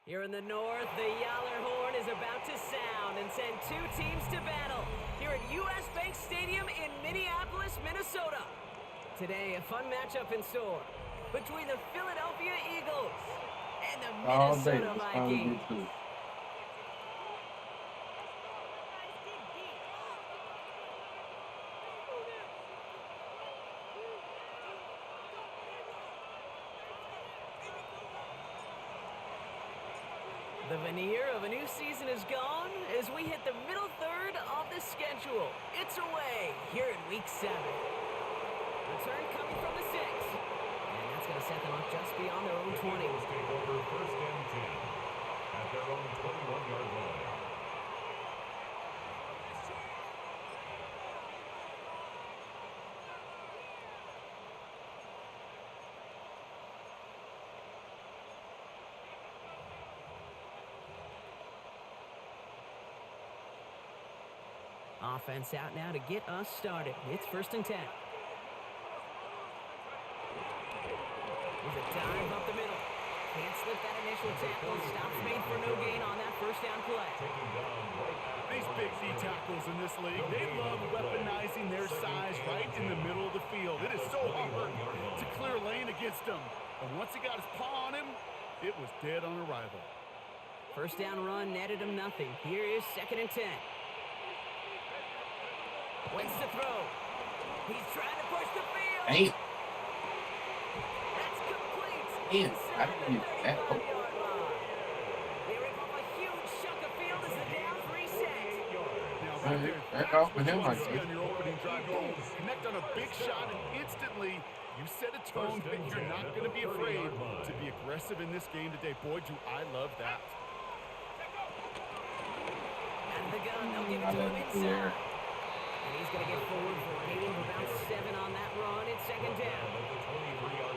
Here in the north, the Yaller horn is about to sound and send two teams to battle here at U.S. Bank Stadium in Minneapolis, Minnesota. Today, a fun matchup in store between the Philadelphia Eagles and the All day. Minnesota Let's finally Vikings. get to it. The veneer of a new season is gone as we hit the middle third of the schedule. It's away here in Week 7. Return coming from the 6. And that's going to set them up just beyond their own 20. Eagles take over first and 10 at their own 21-yard line. Offense out now to get us started. It's first and 10. With a dive up the middle. Can't slip that initial tackle. Stops made for no gain on that first down play. These big D tackles in this league, they love weaponizing their size right in the middle of the field. It is so hard to clear lane against them. And once he got his paw on him, it was dead on arrival. First down run netted him nothing. Here is second and 10. Waits to throw. He's trying to push the field. Damn. That's complete. Damn. I didn't get that. Oh. They rip off a huge chunk of field as the downs reset. Now right there, Back that's off what with him you want like to see this. on your opening drive. Boom, connect on a big shot, and instantly you set a tone that you're not going to be afraid to be aggressive in this game today. Boy, do I love that. Out of the gun, they'll give it I to him love it inside. there. And he's going to get forward for a gain of about 7 on that run. It's second down.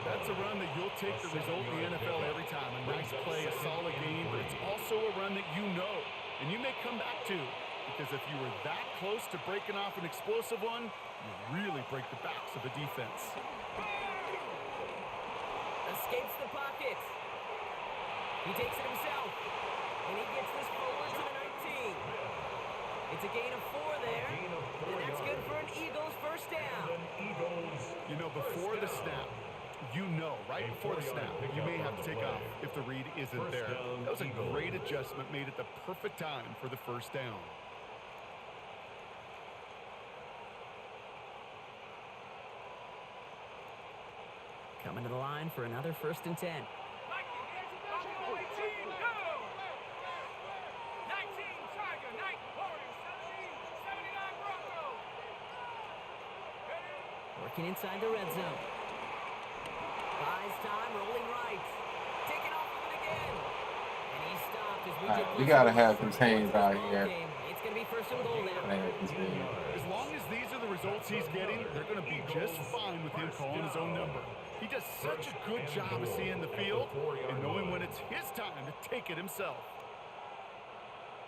That's a run that you'll take the result in the NFL every time. A nice play, a solid game, but it's also a run that you know and you may come back to. Because if you were that close to breaking off an explosive one, you really break the backs of the defense. Escapes the pocket. He takes it himself. And he gets this forward to the 19. It's a gain of 4 there. And that's good for an Eagles first down. You know, before the snap, you know, right before the snap, you may have to take off if the read isn't there. That was a great adjustment, made at the perfect time for the first down. Coming to the line for another first and 10. Working inside the red zone. Buys time, rolling right. Taking off with it again. And he stopped as we All get right, we closer gotta to have the contains fourth out ball here. game. It's going to be first and goal now. Man, contains. As long as these are the results he's getting, they're going to be just fine with him calling his own number. He does such a good job of seeing the field and knowing when it's his time to take it himself.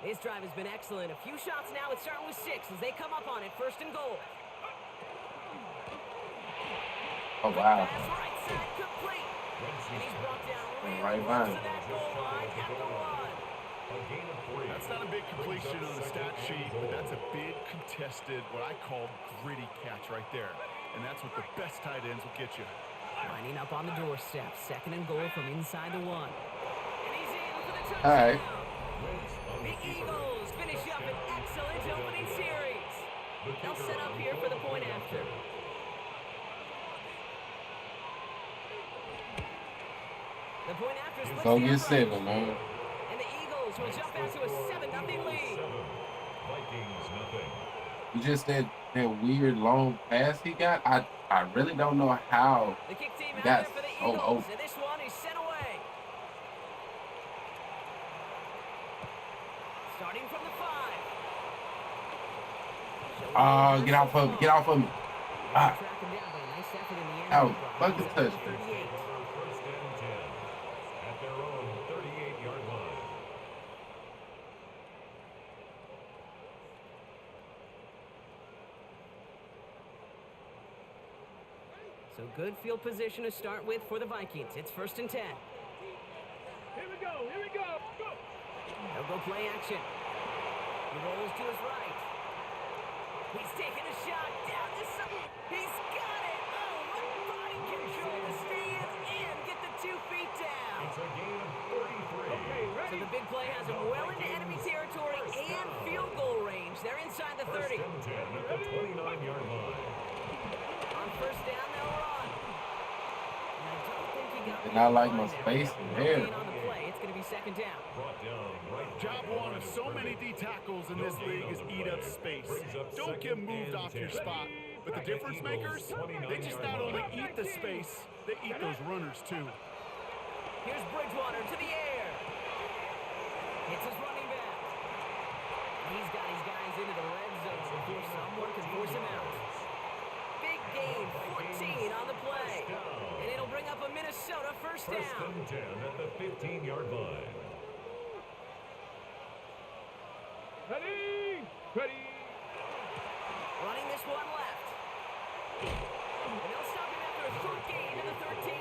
His drive has been excellent. A few shots now. It's starting with 6 as they come up on it. First and goal. Oh, wow. Pass right side complete. And he's brought down really Right close by to him. that goal line at the 1. That's not a big completion on the stat sheet, but that's a big contested, what I call gritty catch right there. And that's what the best tight ends will get you. Lining up on the doorstep. Second and goal from inside the 1. And he's in for the touchdown. All right. The Eagles finish up an excellent opening series. They'll set up here for the point after. The point after splits Go the get upright. 7, man. And the Eagles will jump out to a 7-0 lead. Vikings nothing. You just that weird long pass he got. I really don't know how The kick team he out got there for the so Eagles, open. and this one is sent away. Starting from the 5. Oh, get off of me. Get off of me. Ah, Track him down, but a nice effort in the end. oh, Brought fucking him to the touchdown. 38. First and 10 at their own 38-yard line. So good field position to start with for the Vikings. It's first and 10. Here we go. Here we go. Go. He'll go play action. He rolls to his right. He's taking a shot down the side. He's got it. Oh, what body control to stay in and get the 2 feet down. It's a gain of 33. Okay, ready? So the big play has him well into enemy territory and field goal range. They're inside the 30. First and 10 at the 29-yard line. On first down, they'll run. And I don't think he got And I like my behind space there. in No there. gain on the play. It's going to be second down. Brought down right. Job one of so many D tackles in this league is eat up space. Don't get moved off your spot. But the difference makers, they just not only eat the space, they eat those runners too. Here's Bridgewater to the air. Hits his running back. He's got his guys into the red zone before someone can force him out. Big gain, 14 on the play. And it'll bring up a Minnesota first First down. and 10 at the 15-yard line. Ready? Ready? Running this one left. And they'll stop him after a short gain to the 13.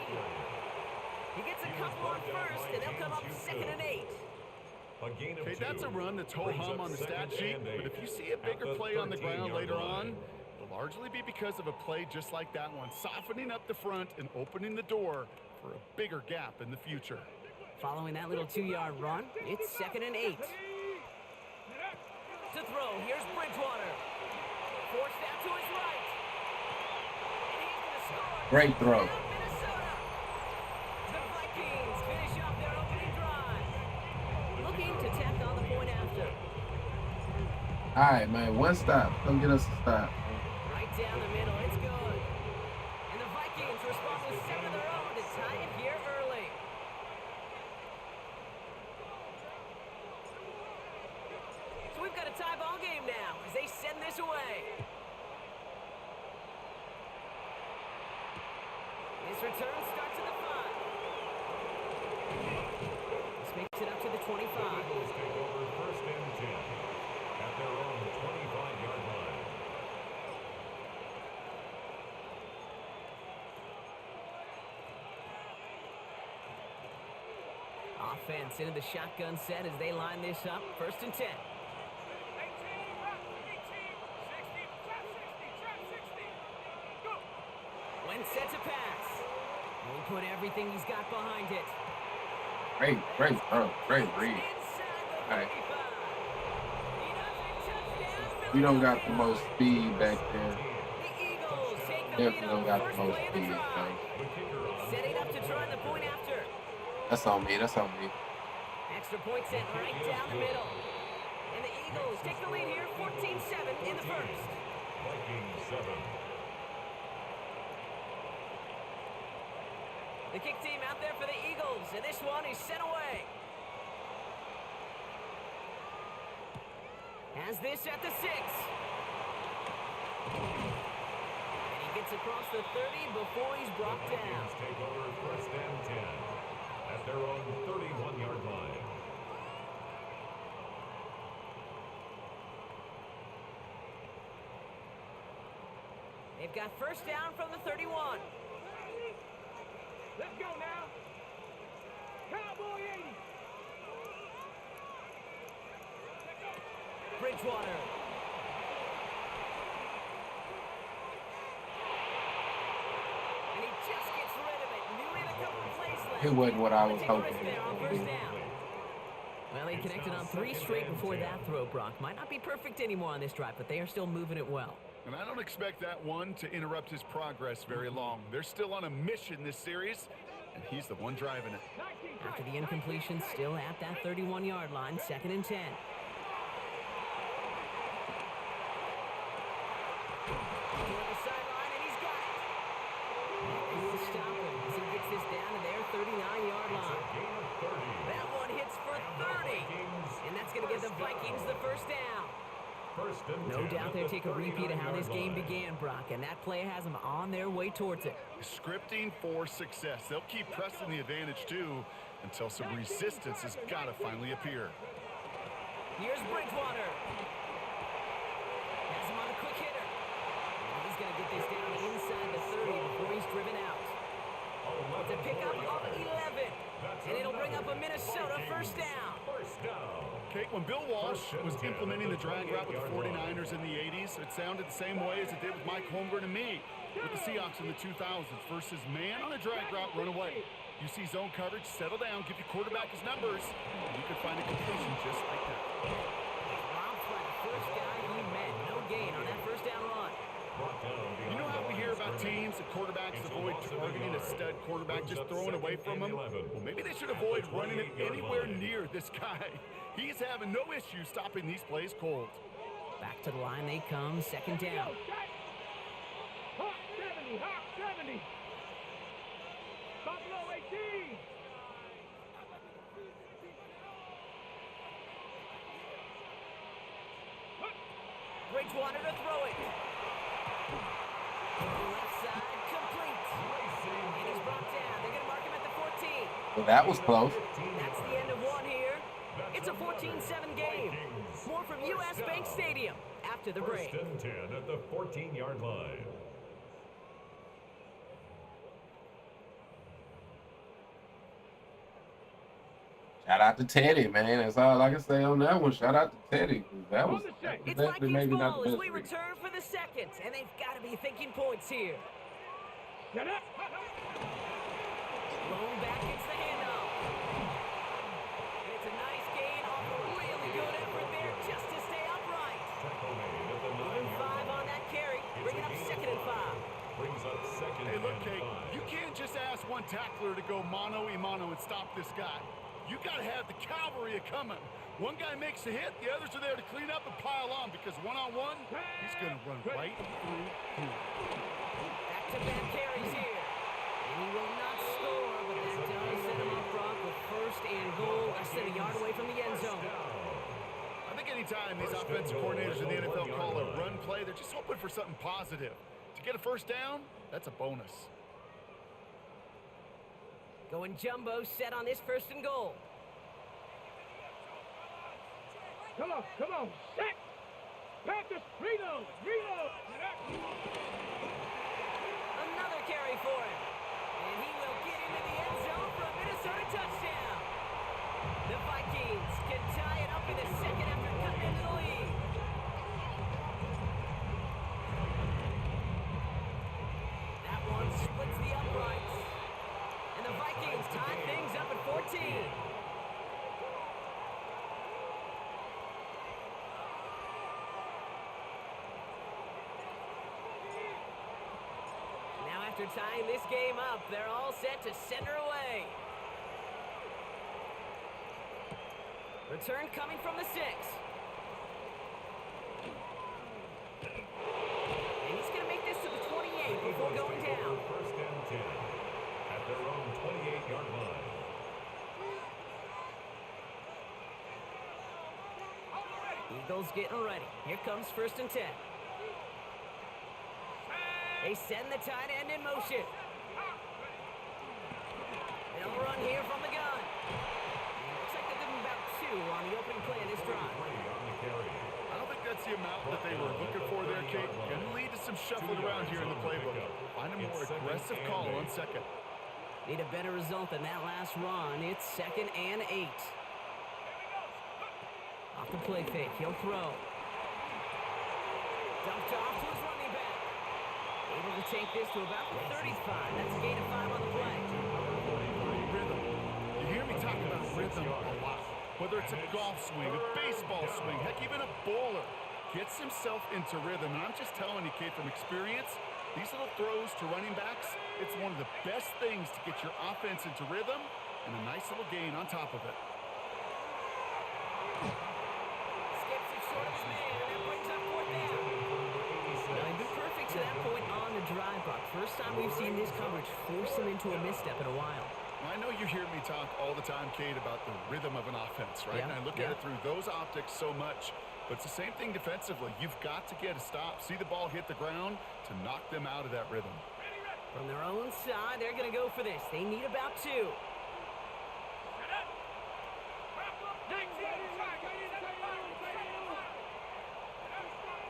He gets a couple on first, and they'll come up second and 8. A gain of Okay, 2. that's a run that's Brings ho-hum up on the stat second sheet, and but 8 if you see a at bigger the play on the ground 13-yard later line. on, it'll largely be because of a play just like that one, softening up the front and opening the door for a bigger gap in the future. Following that little 2-yard run, it's second and 8. To throw, here's Bridgewater. Forced out to his right. And he's going to score. Great throw. Minnesota. The Vikings finish off their opening drive. Looking to tack on the point after. All right, man. One stop. Come get us a stop. Right down the middle, it's good. And the Vikings respond with 7 of their own to tie it here early. So we've got a tie ball game now as they send this away. This return starts at the 5. This makes it up to the 25. Eagles take over first and 10 at their own 25-yard line. Offense into the shotgun set as they line this up. First and 10. Wentz sets a pass. He'll put everything he's got behind it. Great throw. Great read. Inside the All right. 35. He does it. Touchdown, We don't got the Philadelphia. most speed back there. The Eagles take the Definitely lead don't on got the the first most play of the speed, drive. man. The kicker on Setting up to try the point after. That's on me. That's on me. Extra point set right down the middle. And the Eagles take the lead here, 14-7 in the first. Vikings 7. The kick team out there for the Eagles, and this one is sent away. Has this at the 6. And he gets across the 30 before he's brought down. Vikings take over first and 10 at their own 31-yard line. They've got first down from the 31. Let's go now. Cowboy 80. Bridgewater. And he just gets rid of it. Knew he had a couple of plays left. It wasn't what I was Take a risk hoping there it on would first be. down. Well, he connected on 3 straight before that throw, Brock. Might not be perfect anymore on this drive, but they are still moving it well. And I don't expect that one to interrupt his progress very long. They're still on a mission this series, and he's the one driving it. After the incompletion, still at that 31-yard line, second and 10. Toward the sideline, and he's got it. And this is stopping as he gets this down to their 39-yard line. Gain of 30. That one hits for 30. And that's going to give the Vikings the first down. First and 10 No doubt at they the take a repeat of how this 39-yard game line. began, Brock, and that play has them on their way towards it. Scripting for success. They'll keep pressing the advantage, too, until some resistance has got to finally appear. Here's Bridgewater. Has him on a quick hitter. And he's going to get this down inside the 30 before he's driven out. It's a pickup of 11. And it'll bring up a Minnesota first down. Kate, when Bill Walsh was implementing the drag route with the 49ers in the 80s, it sounded the same way as it did with Mike Holmgren and me with the Seahawks in the 2000s versus man on a drag route, run away. You see zone coverage, settle down, give your quarterback his numbers, and you can find a completion just like that. Robb's like the first guy he met. No gain on that first down run. You know how we hear about teams and quarterbacks avoid targeting a stud quarterback, just throwing away from him? Well, maybe they should avoid running it anywhere near this guy. He's having no issue stopping these plays cold. Back to the line they come, second down. Hawk 70, Hawk 70. Buffalo 18. Bridgewater to throw it. Left side, complete. And he's brought down. They're going to mark him at the 14. Well, that was close. That's the end of one here. It's a 14-7 game. More from US Bank Stadium after the break. First and 10 at the 14-yard line. Shout out to Teddy, man. That's all I can say on that one. Shout out to Teddy. That was It's definitely Vikings maybe not ball the as best. we return for the second, and they've got to be thinking points here. Get up. Blown back gets the handoff. And it's a nice gain off a really good effort there just to stay upright. Moving 5 on that carry, bringing up second and 5. Brings up second Hey, look, and Kate, 5. you can't just ask one tackler to go mano-a-mano and stop this guy. You got to have the cavalry coming. One guy makes a hit, the others are there to clean up and pile on because one-on-one, he's going to run right through you. Back-to-back carries here. And he will not score, but that does set him up front with first and goal, less than a yard away from the end zone. I think anytime these offensive coordinators in the NFL call a run play, they're just hoping for something positive. To get a first down, that's a bonus. Going jumbo set on this first and goal. Come on. Set. Panthers, reload. Another carry for him. And he will get into the end zone for a Minnesota touchdown. The Vikings can tie it up in the second after cutting into the lead. That one splits the uprights. And the Vikings tie things up at 14. Now after tying this game up, they're all set to send her away. Return coming from the 6. And he's going to make this to the 28 before going down. First and 10 at their own 28-yard line. Eagles getting ready. Here comes first and 10. They send the tight end in motion. They'll run here from the gun. Looks like they're giving about 2 on the opening play of this drive. I don't think that's the amount that they were looking for there, Kate. Going to lead to some shuffling around here in the playbook. Find a more aggressive call on second. Need a better result than that last run. It's second and 8. Off the play fake, he'll throw. Dumped off to his running back. Able to take this to about the 35. That's a gain of 5 on the play. Rhythm. You hear me talk about rhythm a lot. Whether it's a golf swing, a baseball swing, heck, even a bowler gets himself into rhythm. And I'm just telling you, Kate, from experience, these little throws to running backs, it's one of the best things to get your offense into rhythm and a nice little gain on top of it. Skips it short of his man, and that brings up 4th down. Now, he'd been perfect to that point on the drive, Buck. First time we've seen this coverage force him into a misstep in a while. I know you hear me talk all the time, Kate, about the rhythm of an offense, right? Yeah, And I look at it through those optics so much. But it's the same thing defensively. You've got to get a stop, see the ball hit the ground to knock them out of that rhythm. From their own side, they're going to go for this. They need about 2.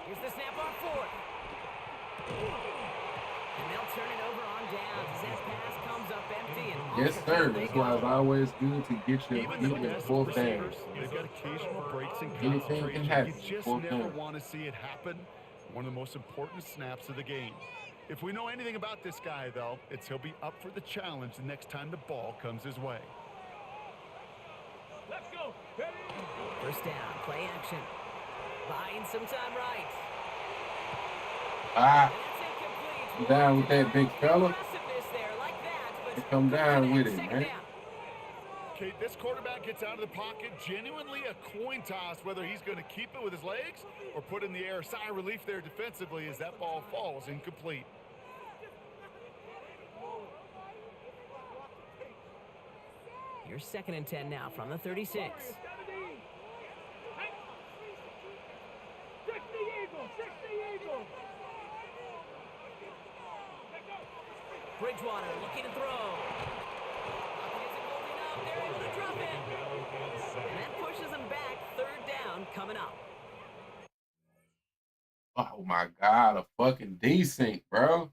Here's the snap on 4th. And they'll turn it over on downs as that pass comes up Yes, sir. That's why it's always good to get Even the your best fourth down. receivers, they've got occasional breaks in Anything can concentration. You happen. just Fourth never down. want to see it happen. One of the most important snaps of the game. If we know anything about this guy, though, it's he'll be up for the challenge the next time the ball comes his way. Let's go. Ready? First down, play action. Buying some time right. Ah, That's incomplete. I'm down with that big fella. Aggressiveness there, like that, but They come down with it, second man. down. Okay, this quarterback gets out of the pocket, genuinely a coin toss whether he's going to keep it with his legs or put in the air. Sigh of relief there defensively as that ball falls incomplete. Here's 2nd and 10 now from the 36. 70. Hey. 60 Eagles. 60 Eagles. Let's go. Bridgewater looking to throw. Pocket isn't holding up. They're able to drop it. And that pushes them back. 3rd down coming up. Oh my God, a fucking desync, bro.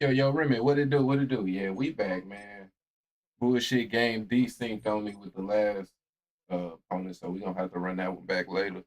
Yo, Remy, what it do? What it do? Yeah, we back, man. Bullshit game desynced on me with the last opponent, so we gonna have to run that one back later.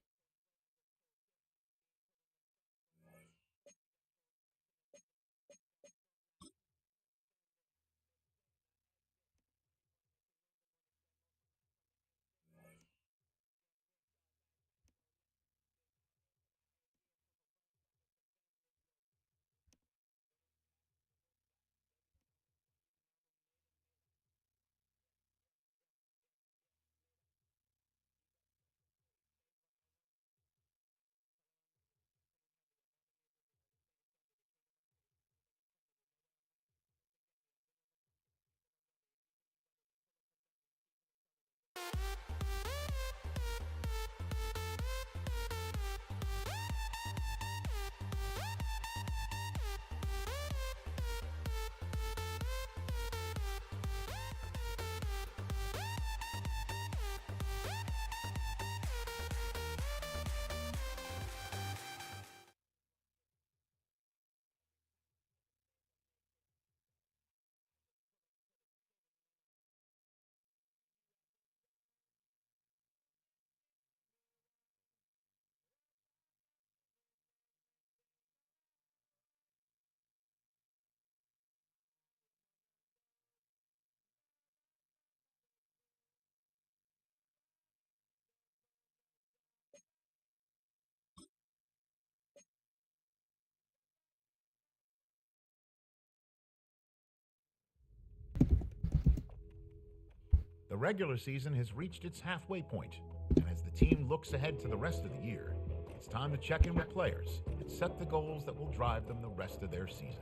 The regular season has reached its halfway point, and as the team looks ahead to the rest of the year, it's time to check in with players and set the goals that will drive them the rest of their season.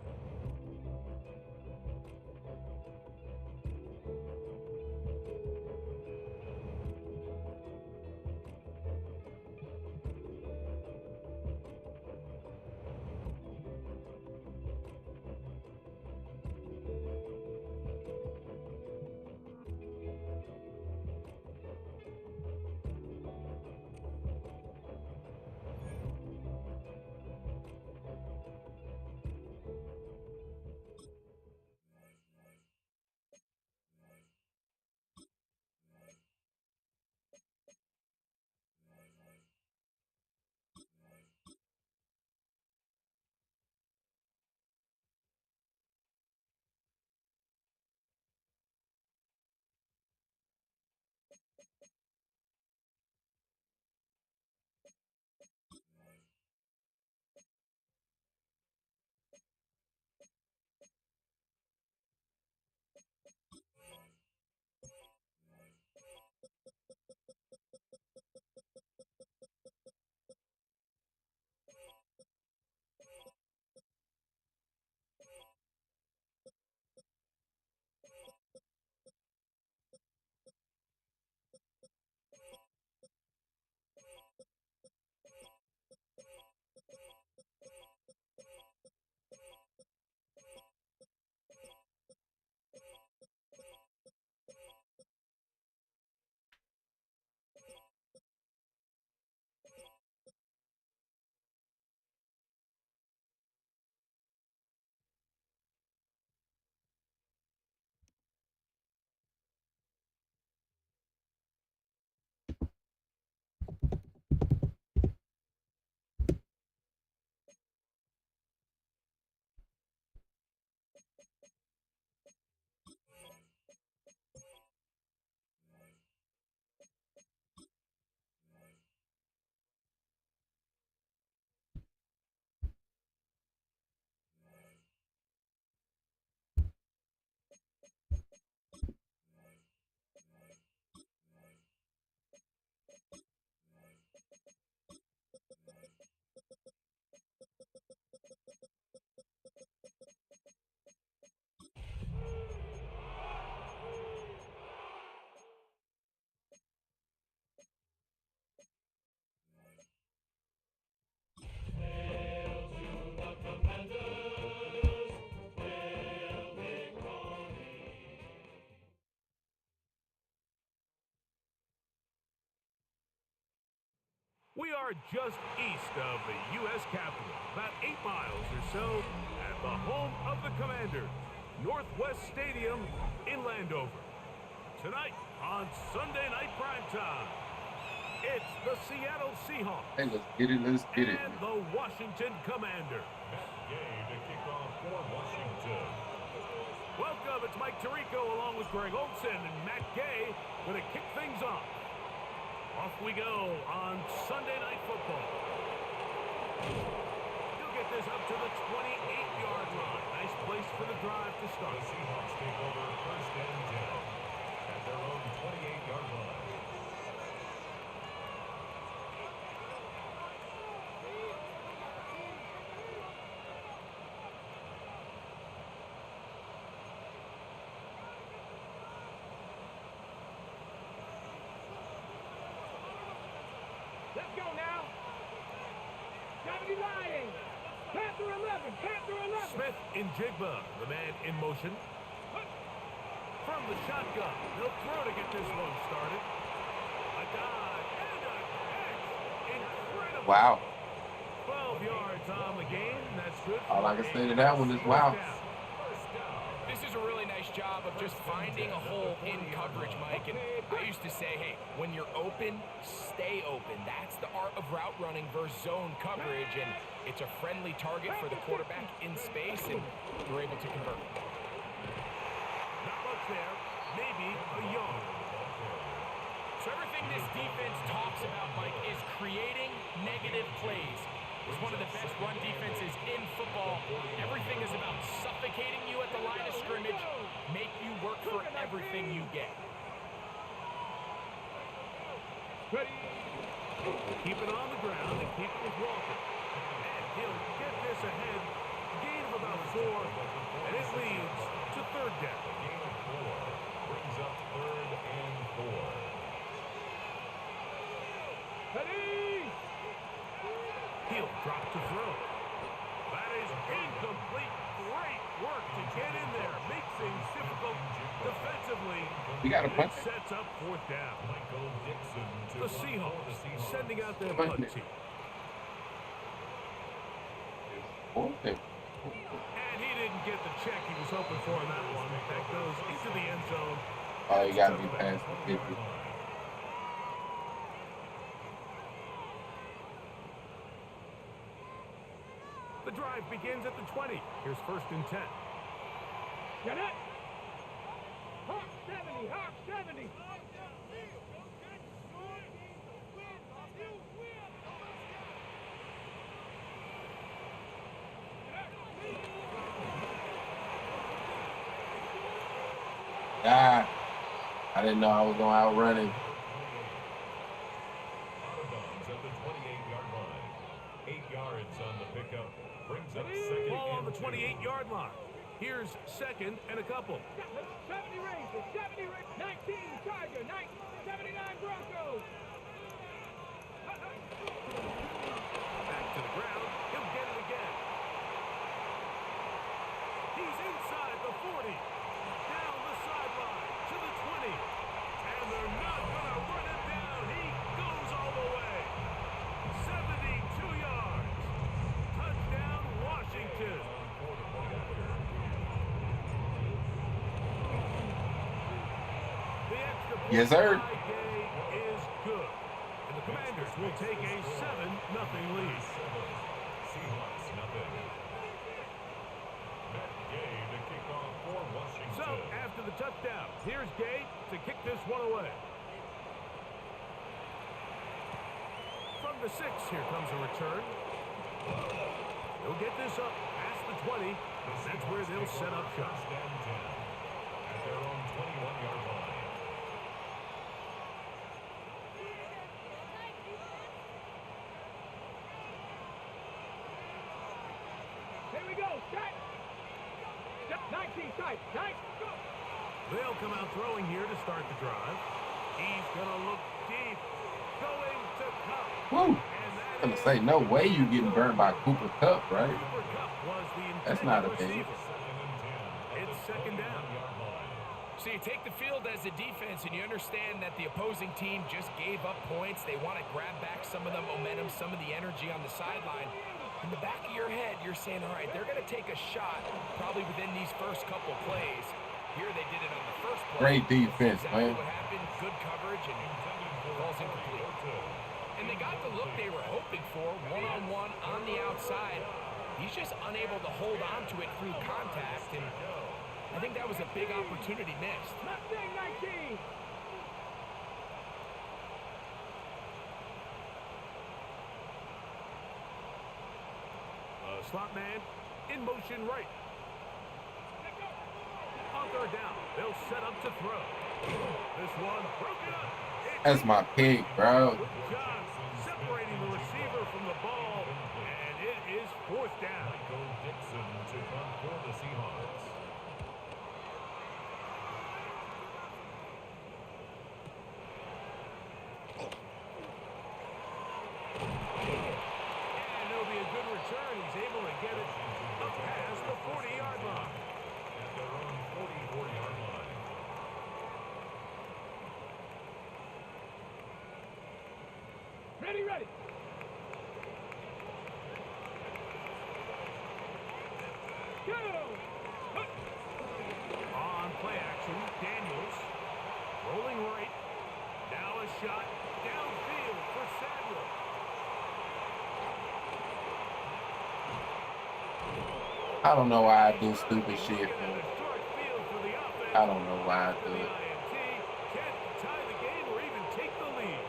We are just east of the U.S. Capitol, about 8 miles or so, at the home of the Commanders, Northwest Stadium in Landover. Tonight on Sunday Night Primetime, it's the Seattle Seahawks. Hey, let's get it. Let's get it. And the Washington Commanders. Game to kick off for Washington. Welcome, it's Mike Tirico along with Greg Olson and Matt Gay going to kick things off. Off we go on Sunday Night Football. He'll get this up to the 28-yard line. Nice place for the drive to start. The Seahawks take over first and 10 at their own 28-yard line. Let's go now. Deputy Lying. Panther 11. Panther 11. Smith in Jigba, the man in motion. From the shotgun, he'll throw to get this one started. A dive and a catch. Incredible. Wow. 12 yards on the game. That's good. All I can say to that one is wow. This is a really nice job of just finding a hole in coverage, Mike. And I used to say, hey, when you're open, stay open. That's the art of route running versus zone coverage. And it's a friendly target for the quarterback in space, and you're able to convert. Not much there. Maybe a yard. So everything this defense talks about, Mike, is creating negative plays. It's one of the best run defenses in football. Everything is about suffocating you at the line of scrimmage, make you work for everything you get. Ready. Keep it on the ground and keep it with Walker. And he'll get this ahead. Gain of about 4, and it leads to third down. Gain of 4 brings up third and 4. Ready. He'll drop to throw. That is incomplete. Great work to get in there. Makes things difficult defensively. We got a punt. It sets up fourth down. Michael Dixon to The Seahawks sending out their Punt punt it. team. Okay. And he didn't get the check he was hoping for in that one. That goes into the end zone. Oh, you got to be past the 50. The drive begins at the 20. Here's first and 10. Get it. Hawk 70. Hawk 70. Ah, I didn't know I was going to outrun him. Out of bounds at the 28-yard line. 8 yards on the pickup. Brings up second Ball on the and 28-yard line. Here's second and a couple. 70 Rangers. 70 Rangers. 19 Tiger. 79 Broncos. Back to the ground. He'll get it again. He's inside the 40. Down the sideline to the 20. And they're not going to run it down. He goes all the way. 72 yards. Touchdown, Washington. The extra point Yes, sir. by Gay is good. And the Commanders will take a 7-0 lead. Seahawks nothing. Matt Gay to kick off for Washington. So, after the touchdown, here's Gay to kick this one away. From the 6, here comes a return. He'll get this up past the 20. That's where they'll set up shop. First and 10 at their own 21-yard line. Here we go. Tight. 19 tight. Tight. Go. They'll come out throwing here to start the drive. He's going to look deep. Going to Cup. Woo. And that I'm going is to say, no way you getting burned by Cooper Kupp, right? Cooper Kupp was the That's not a intended thing. receiver. It's second down. So you take the field as a defense, and you understand that the opposing team just gave up points. They want to grab back some of the momentum, some of the energy on the sideline. In the back of your head, you're saying, all right, they're going to take a shot probably within these first couple plays. Here they did it on the first play. Great defense, exactly man. What happened, good coverage, and ball's incomplete. And they got the look they were hoping for, one-on-one on the outside. He's just unable to hold on to it through contact, and I think that was a big opportunity missed. Mustang 19. Slot man in motion right. On third down, they'll set up to throw. This one broken up. That's my pick, bro. Good job separating the receiver from the ball, and it is fourth down. Michael Dixon to run for the Seahawks. And it'll be a good return. He's able to get it up past the 40-yard line. At their own 44-yard line. Ready, ready. Go. On play action, Daniels rolling right. Now a shot downfield for Samuel. I don't know why I do stupid shit, man. I don't know why I do it. Can't tie the game or even take the lead.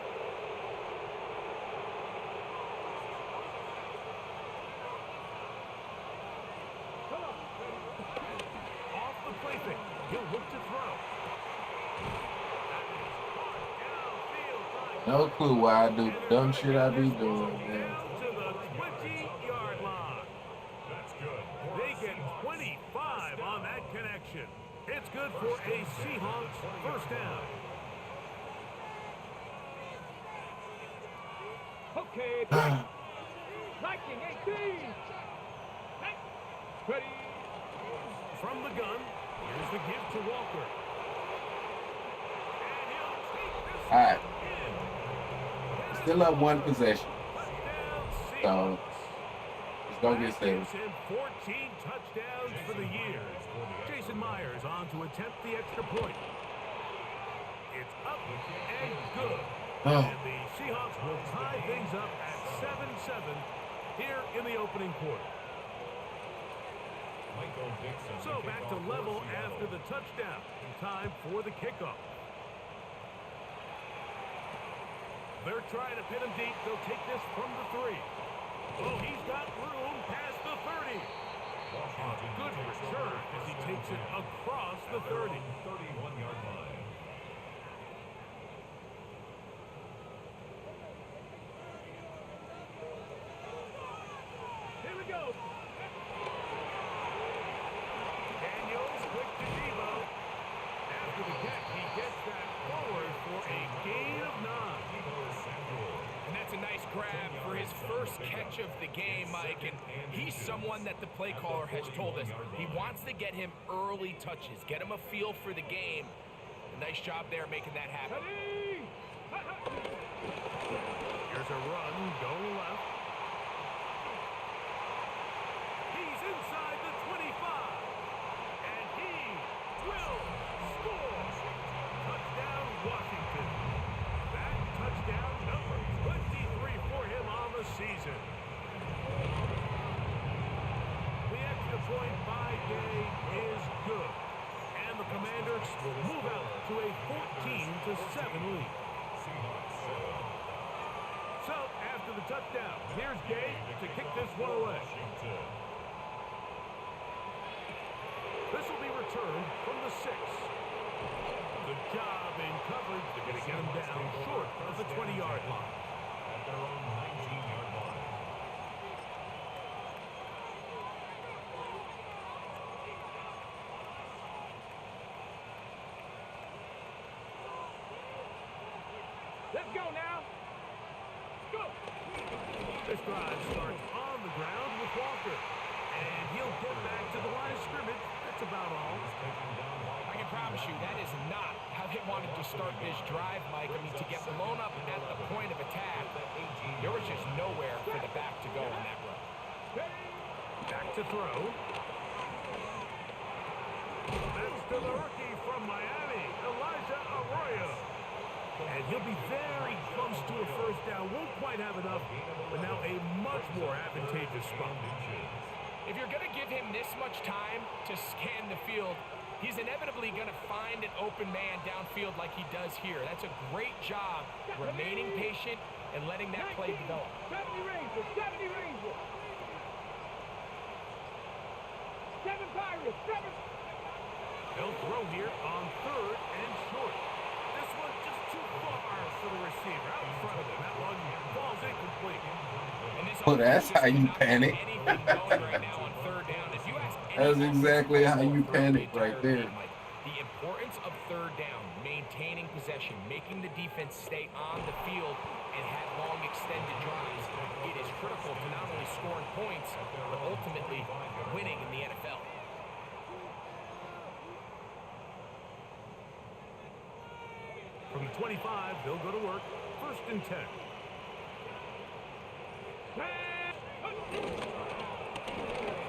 Off the play fake. He'll look to throw. No clue why I do dumb shit I be doing, man. Down to the 20-yard line. That's good. They get 25 on that connection. It's good for a Seahawks first down. Okay. Viking 18. Ready. From the gun, here's the give to Walker. And he'll take this All right. in. Still up one possession. Touchdown, So Seahawks. it's gonna get That saved. gives him 14 touchdowns for the year. Jason Myers on to attempt the extra point. It's up and good. Oh. And the Seahawks will tie things up at 7-7 here in the opening quarter. So back to level after the touchdown. Time for the kickoff. They're trying to pin him deep. They'll take this from the 3. Oh, he's got room past the 30. A good return as he takes it across the 30. 31-yard line. Here we go. Daniels quick to Devo. After the catch, he gets that forward for a gain of 9. And that's a nice grab for his first catch of the game, Mike. And he's someone that the play caller has told us he wants to get him early touches, get him a feel for the game. A nice job there making that happen. Ready. Here's a run going left. He's inside the 25. And he will score. Touchdown, Washington. That touchdown number 23 for him on the season. The extra point by Gay is good. And the Commanders will move out to a 14-7 lead. So, after the touchdown, here's Gay to kick this one away. This will be returned from the 6. Good job in coverage. They're going to get him down short of the 20-yard line. At their own 19-yard line. Let's go now. Go. This drive starts on the ground with Walker. And he'll get back to the line of scrimmage. That's about all. I can promise you, that is not how they wanted to start this drive, Mike. I mean, to get blown up at the point of attack, there was just nowhere for the back to go on that run. Back to throw. That's to the rookie from Miami, Elijah Arroyo. And he'll be very close to a first down. Won't quite have enough, but now a much more advantageous spot. If you're going to give him this much time to scan the field, he's inevitably going to find an open man downfield like he does here. That's a great job remaining patient and letting that play develop. 70 Rangers, 70 Rangers. 7 Pirates, 7. They'll throw here on 3rd and short. This one just too far for the receiver. Out in front of him. That one falls incomplete. Well, that's how you panic. That's exactly how you panic right there. The importance of 3rd down, maintaining possession, making the defense stay on the field and have long extended drives. It is critical to not only scoring points, but ultimately winning in the NFL. From the 25, they'll go to work. 1st and 10.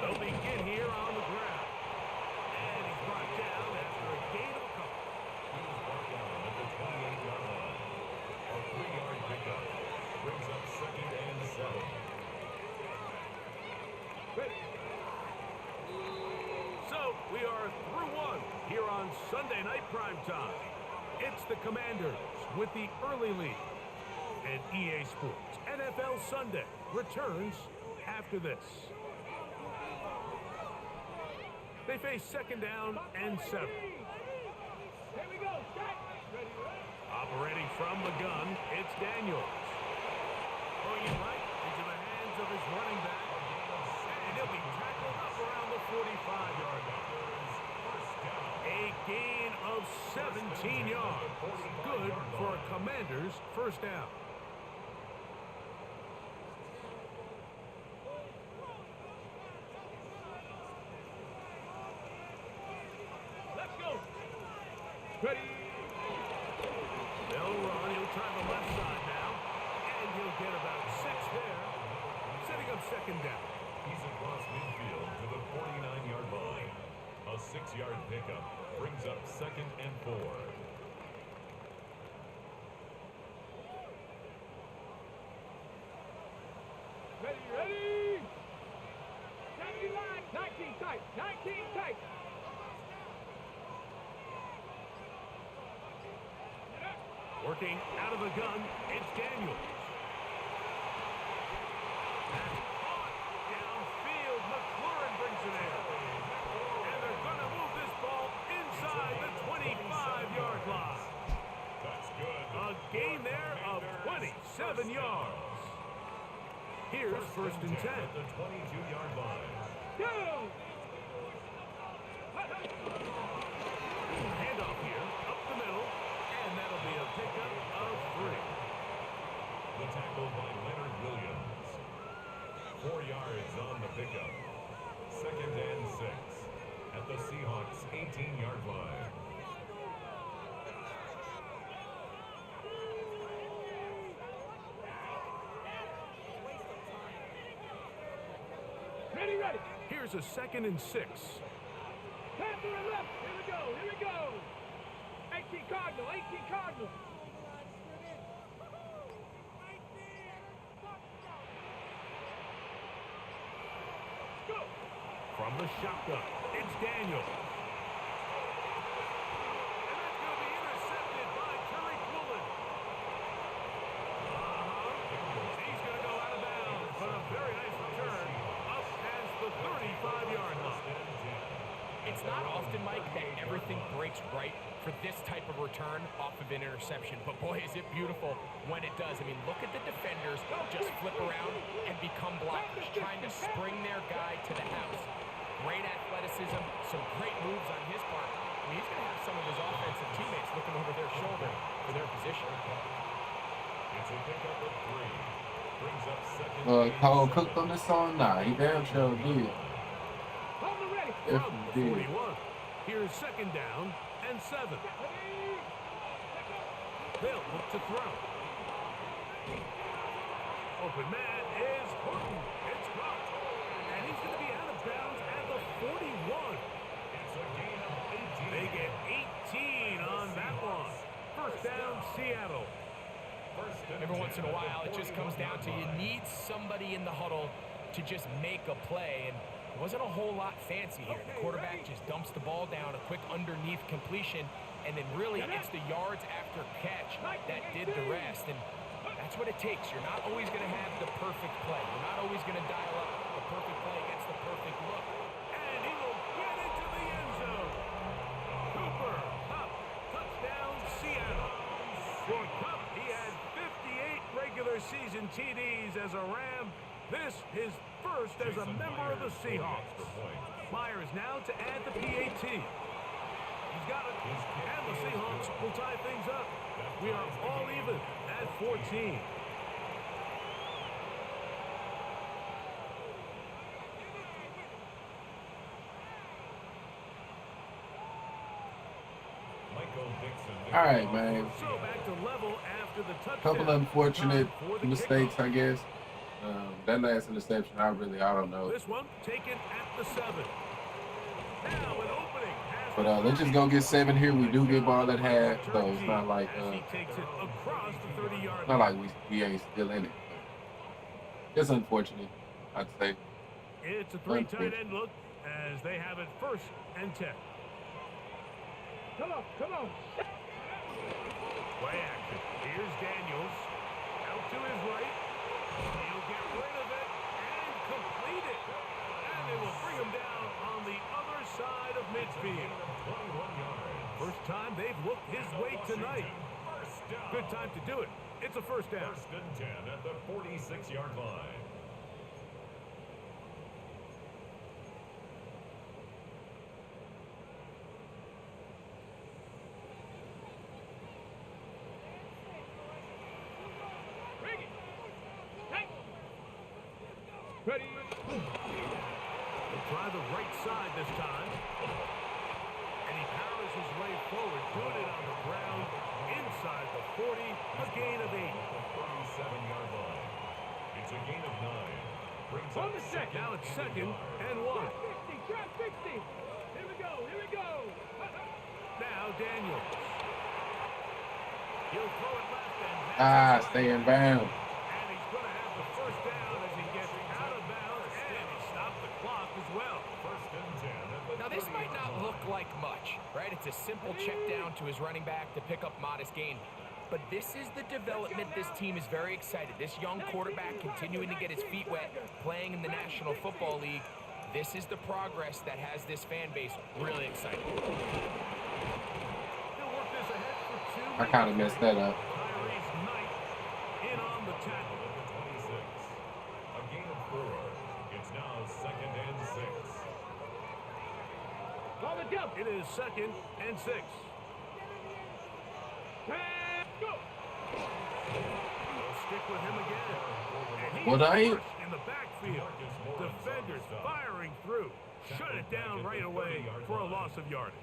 They'll begin here on the ground. And he's brought down after a gain of a couple. He was brought down at the 28-yard line. A 3-yard pickup brings up 2nd and 7. So we are through 1 here on Sunday Night Primetime. It's the Commanders with the early lead. And EA Sports NFL Sunday returns after this. They face 2nd down and 7. Here we go, set. Ready, ready. Operating from the gun, it's Daniels. Throwing it right into the hands of his running back. And he'll be tackled up around the 45-yard line. A gain of 17 yards. Good for a Commander's 1st down. Let's go. Ready. They'll run. He'll try the left side now. And he'll get about 6 there. Setting up 2nd down. He's across midfield to the 49-yard line. A 6-yard pickup brings up 2nd and 4. Ready, ready. 70 line, 19 tight, 19 tight. Working out of the gun, it's Daniels. That's caught downfield. McLaurin brings it in. And they're going to move this ball inside the 25-yard line. That's good. A gain there of 27 yards. Here's 1st and 10. At the 22-yard line. Go. Handoff here, up the middle, and that'll be a pickup of 3. The tackle by Leonard Williams. 4 yards on the pickup. 2nd and 6 at the Seahawks' 18-yard line. Ready, ready. Here's a 2nd and 6. Panther and left. Here we go, here we go. 18 Cardinal, 18 Cardinal. Go. From the shotgun, it's Daniels. And that's going to be intercepted by Terry Quillen. He's going to go out of bounds, but a very nice return up past the 35-yard line. It's not often, Mike, that everything breaks right for this type of return off of an interception. But boy, is it beautiful when it does. I mean, look at the defenders just flip around and become blockers, trying to spring their guy to the house. Great athleticism, some great moves on his part. I mean, he's going to have some of his offensive teammates looking over their shoulder for their position. It's a pickup of 3. Brings up 2nd Cole cooked on this song? Nah, he damn sure did. Hold the ready. If From he the did. 41. Here's 2nd down and 7. They'll look to throw. Open man is Horton. It's caught. And he's going to be out of bounds at the 41. It's a gain of 18. They get 18 on that one. First down, Seattle. Every once in a while, it just comes down to you need somebody in the huddle to just make a play. And it wasn't a whole lot fancy here. The quarterback just dumps the ball down, a quick underneath completion, and then really it's the yards after catch that did the rest. And that's what it takes. You're not always going to have the perfect play. You're not always going to dial up the perfect play against the perfect look. And he will get into the end zone. Cooper Kupp, touchdown Seattle. For Kupp, he had 58 regular season TDs as a Ram. This his first as a member of the Seahawks. Myers now to add the PAT. He's got it. And the Seahawks will tie things up. We are all even at 14. All right, man. So back to level after the touchdown. Couple of unfortunate mistakes, I guess. That last interception, I don't know. This one taken at the 7. Now an opening. But let's just go get 7 here. We do get ball at half, so it's not like we ain't still in it. It's unfortunate, I'd say. It's a 3 tight end look as they have it 1st and 10. Come on, come on. Play action. Here's Daniels. Out to his right. He'll get rid of it and complete it. And they will bring him down on the other side of midfield. 21 yards. First time they've looked his way tonight. Good time to do it. It's a first down. 1st and 10 at the 46-yard line. Ready. They'll try the right side this time. And he powers his way forward, doing it on the ground, inside the 40, a gain of 8. 37-yard line. It's a gain of 9. Brings On up the second. Now it's 2nd and 1. Trap 60. Here we go, here we go. Now Daniels. He'll throw it left and Stay in bounds. And he's going to have the first down as he gets out of bounds and he stopped the clock as well. 1st and 10. Now, this might not look like much, right? It's a simple check down to his running back to pick up modest gain. But this is the development this team is very excited. This young quarterback continuing to get his feet wet, playing in the National Football League. This is the progress that has this fan base really excited. I kind of messed that up. In on the tackle at the 26. A gain of 4. It's now 2nd and 6. Call the jump. It is 2nd and 6. Go. They'll stick with him again. And he What is first in the backfield. Defenders firing through. Shut it down right away for a loss of yardage.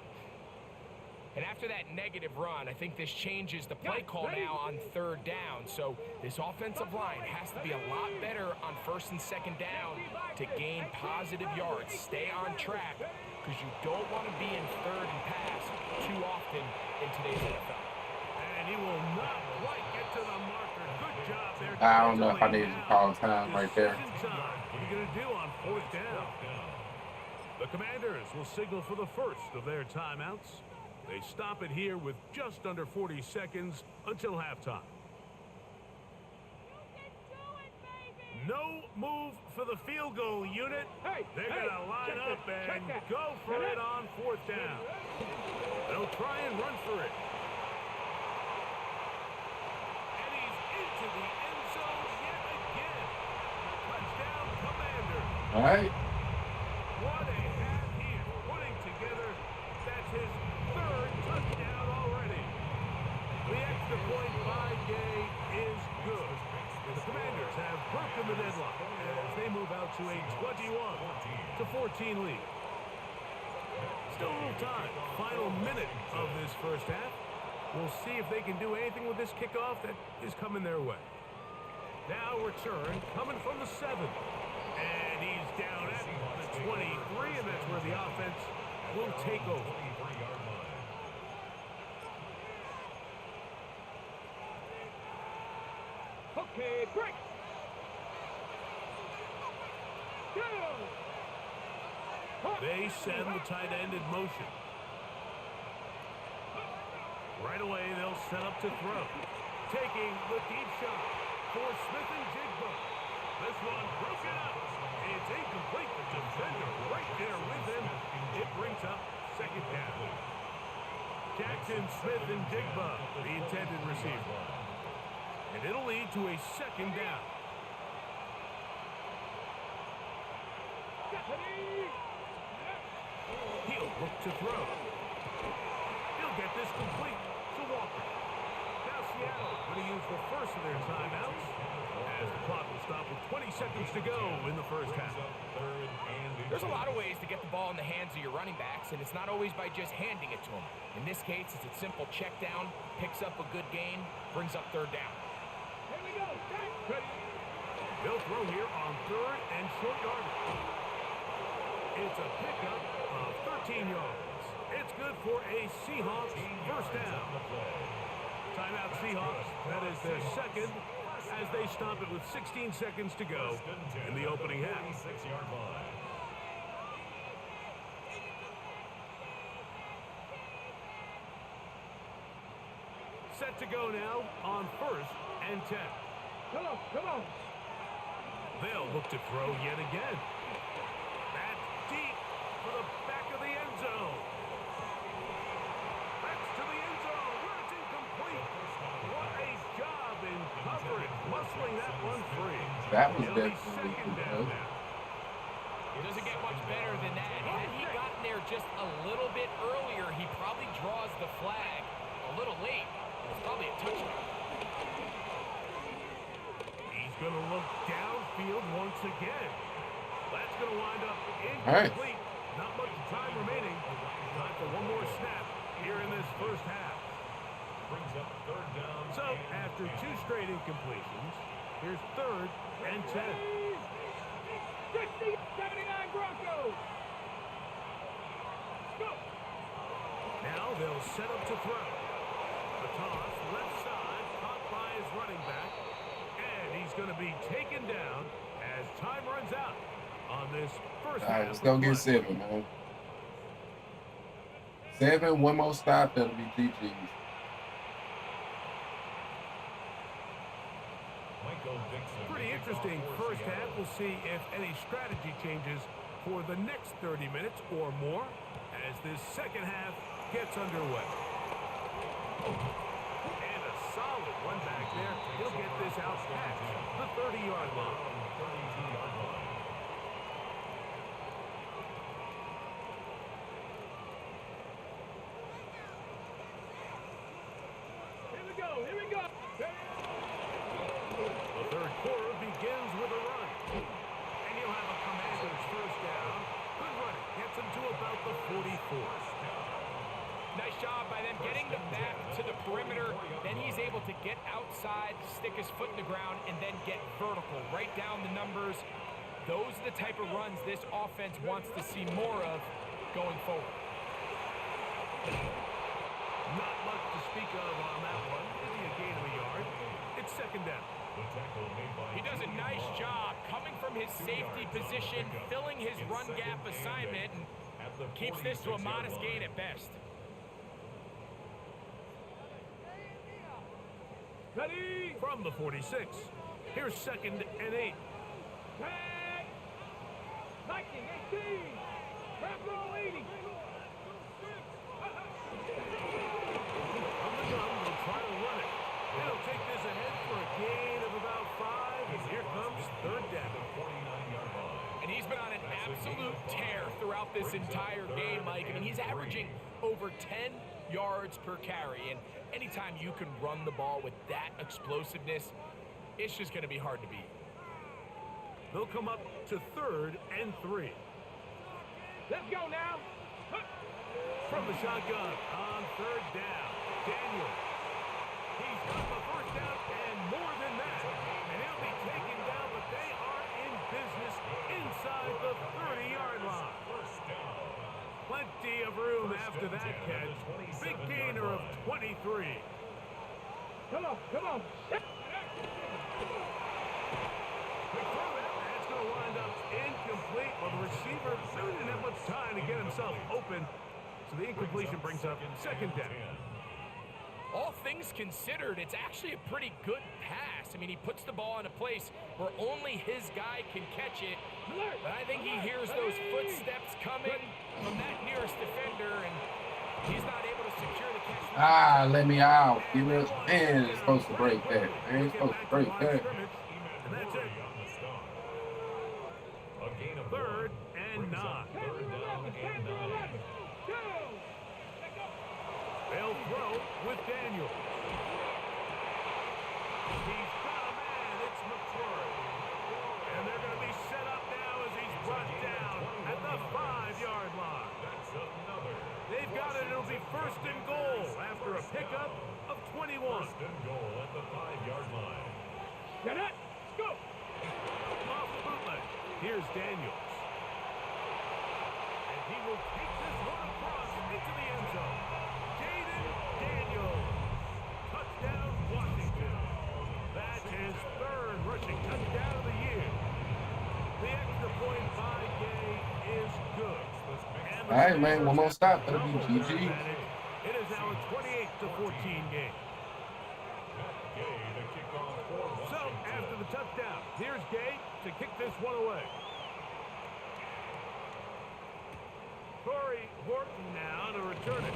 And after that negative run, I think this changes the play call now on 3rd down. So this offensive line has to be a lot better on 1st and 2nd down to gain positive yards. Stay on track because you don't want to be in 3rd and pass too often in today's NFL. And he will not quite get to the marker. Good job there. I don't know if I needed to call time right there. What are you going to do on 4th down? The Commanders will signal for the first of their timeouts. They stop it here with just under 40 seconds until halftime. No move for the field goal unit. They're going to line up and go for it on 4th down. They'll try and run for it. And he's into the end zone yet again. Touchdown, Commander. All right. What a half he's putting together. That's his 3rd touchdown already. The extra point by Gay is good. The Commanders have broken the deadlock as they move out to a 21-14 lead. Still a little time. Final minute of this first half. We'll see if they can do anything with this kickoff that is coming their way. Now return coming from the 7. And he's down at the 23, and that's where the offense will take over. Okay, break. They send the tight end in motion. Right away, they'll set up to throw. Taking the deep shot for Smith and Jigba. This one broken up. It's incomplete. The defender right there with him. It brings up second down. Jackson, Smith, and Jigba, the intended receiver. And it'll lead to a second down. He'll look to throw. He'll get this complete to Walker. Now Seattle going to use the first of their timeouts as the clock will stop with 20 seconds to go in the first half. There's a lot of ways to get the ball in the hands of your running backs, and it's not always by just handing it to them. In this case, it's a simple check down, picks up a good gain, brings up third down. Here we go. They'll throw here on third and short yardage. It's a pickup of 13 yards. It's good for a Seahawks first down. Timeout Seahawks. That is their second as they stop it with 16 seconds to go in the opening half. Set to go now on first and 10. Come on, come on. They'll look to throw yet again. That's deep for the back of the end zone. That's to the end zone where it's incomplete. What a job in coverage, muscling that one free. That was It'll be definitely second good. down now. It doesn't get much better than that. Had he gotten there just a little bit earlier, he probably draws the flag a little late. It's probably a touchdown. He's going to look downfield once again. That's going to wind up incomplete. Not much time remaining. Time for one more snap here in this first half. Brings up third down. So, after two straight incompletions, here's third and 10. 60, 79 Broncos. Go. Now they'll set up to throw. The toss, left side, caught by his running back. And he's going to be taken down as time runs out on this first All right, half. let's go get 7, man. 7, one more stop, that'll be GG's. Pretty interesting first half. We'll see if any strategy changes for the next 30 minutes or more as this second half gets underway. And a solid one back there. He'll get this out past the 30-yard line. Here we go, here we go. The third quarter begins with a run. And you'll have a Commander's first down. Good running. Gets him to about the 44. Nice job by them getting the back to the perimeter. Then he's able to get outside, stick his foot in the ground, and then get vertical. Right down the numbers. Those are the type of runs this offense wants to see more of going forward. Not much to speak of on that one. Maybe a gain of a yard. It's second down. He does a nice job coming from his safety position, filling his run gap assignment, and keeps this to a modest gain at best. Ready. From the 46, here's second and 8. Tag. 19, 18. Wrap roll 80. From the gun, they'll try to run it. They'll take this ahead for a gain of about 5, and here comes third down. And he's been on an absolute tear throughout this entire game, Mike. I mean, he's averaging over 10 yards per carry, and anytime you can run the ball with that explosiveness, it's just going to be hard to beat. They'll come up to third and 3. Let's go now. From the shotgun on third down, Daniel. He's got the first down and more than that. And he'll be taken down, but they are in business inside the 30-yard line. Plenty of room after that catch. Big gainer of 23. Come on, come on. That's going to wind up incomplete. Well, the receiver really didn't have much time to get himself open. So the incompletion brings up second down. All things considered, it's actually a pretty good pass. I mean, he puts the ball in a place where only his guy can catch it. But I think he hears those footsteps coming from that nearest defender, and he's not able to secure the catch. Ah, let me out. You know, man, it's supposed to break that. Man, it's supposed to break that. And that's it. Third and 9. They'll throw with Daniel. He's got a man. It's McClure. And they're going to be set up now as he's brought down at the 5-yard line. They've got it. It'll be first and goal after a pickup of 21. First and goal at the 5-yard line. Get it. Go. Off the bootleg. Here's Daniels. And he will take this one across into the end zone. Daniels. Touchdown, Washington. That's his third rushing touchdown of the year. The extra point by Gay is good. All right, man, one more stop. That'll be GG. It is now a 28-14 game. So, after the touchdown, here's Gay to kick this one away. Corey Horton now to return it.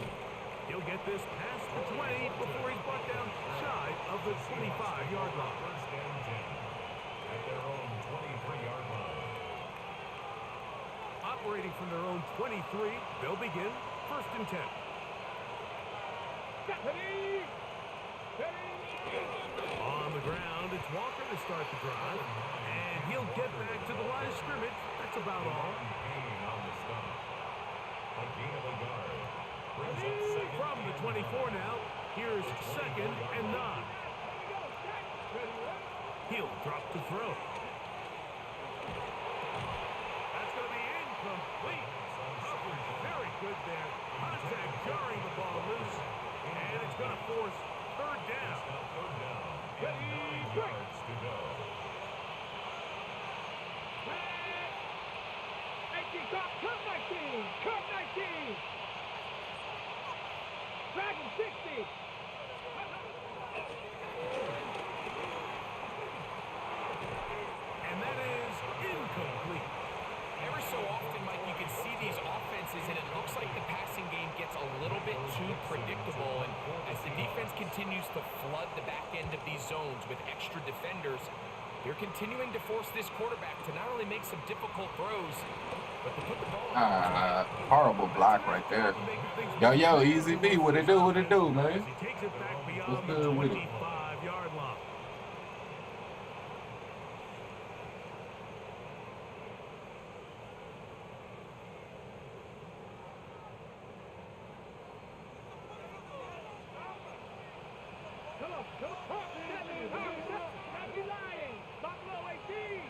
He'll get this past the 20 before he's brought down shy of the 25-yard line. First and 10 at their own 23-yard line. Operating from their own 23, they'll begin first and 10. On the ground, it's Walker to start the drive, and he'll get back to the line of scrimmage. That's about all. A gain of a yard. From the 24 now, here's second and 9. He'll drop to throw. That's going to be incomplete. Coverage very good there. Contact jarring the ball loose, and it's going to force third down. And 9 yards to go. 19, cut 19, cut 19. Dragon 60. And that is incomplete. Every so often, Mike, you can see these offenses, and it looks like the passing game gets a little bit too predictable. And as the defense continues to flood the back end of these zones with extra defenders, they're continuing to force this quarterback to not only make some difficult throws, but to put the ball on horrible block right there. Yo, Easy B, what it do, man? He takes it back beyond What's the good with it? 25-yard line. Come on, come on. Stop you lying. Buffalo 18.